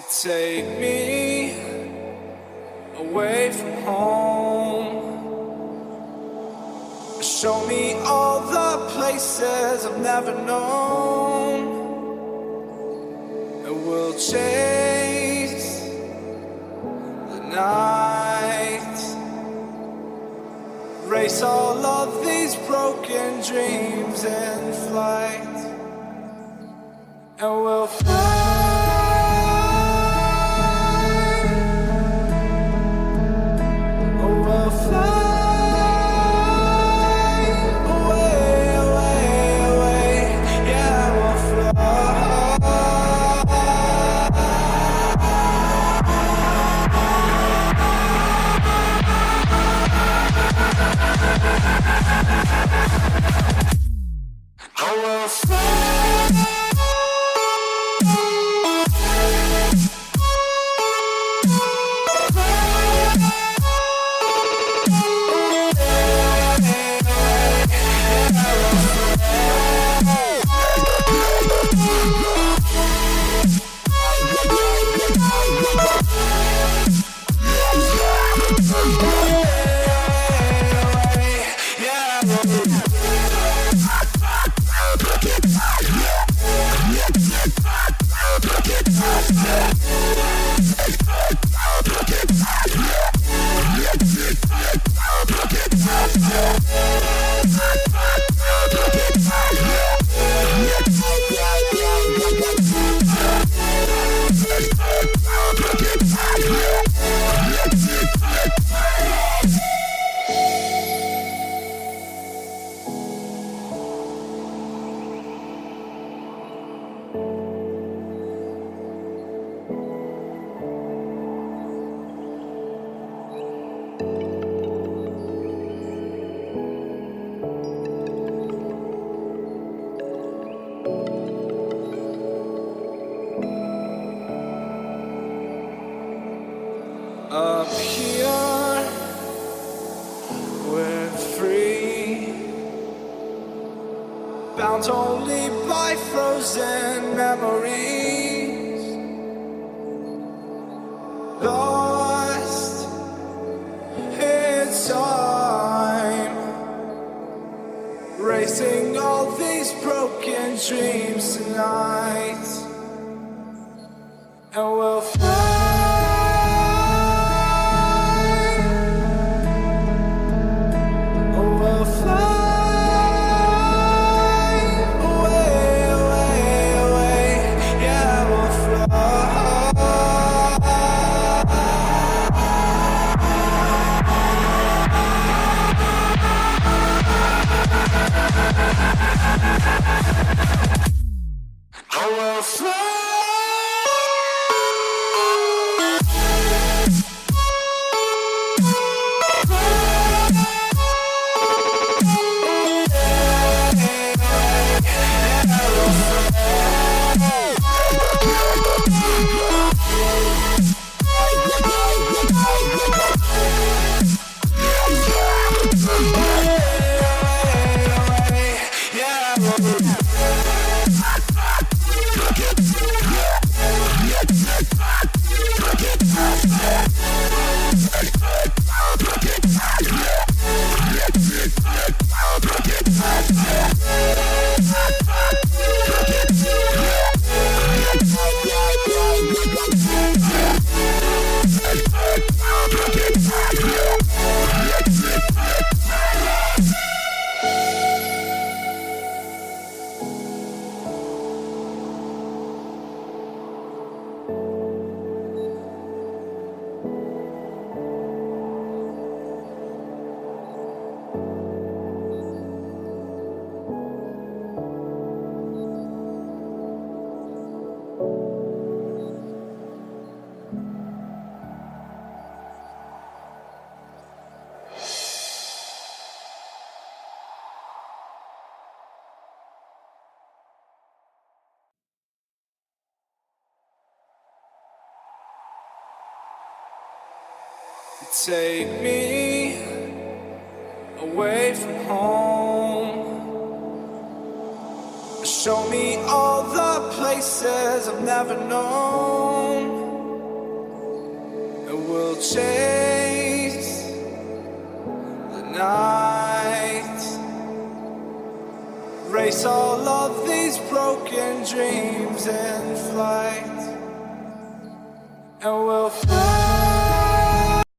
Take me away from home. Show me all the places I've never known. And we'll chase the night, race all of these broken dreams in flight. And we'll fly. Up here, we're free, bound only by frozen memories, lost in time, racing all these broken dreams tonight. And we'll fly. Take me away from home. Show me all the places I've never known. we'll chase the night, race all of these broken dreams in flight, and we'll fly.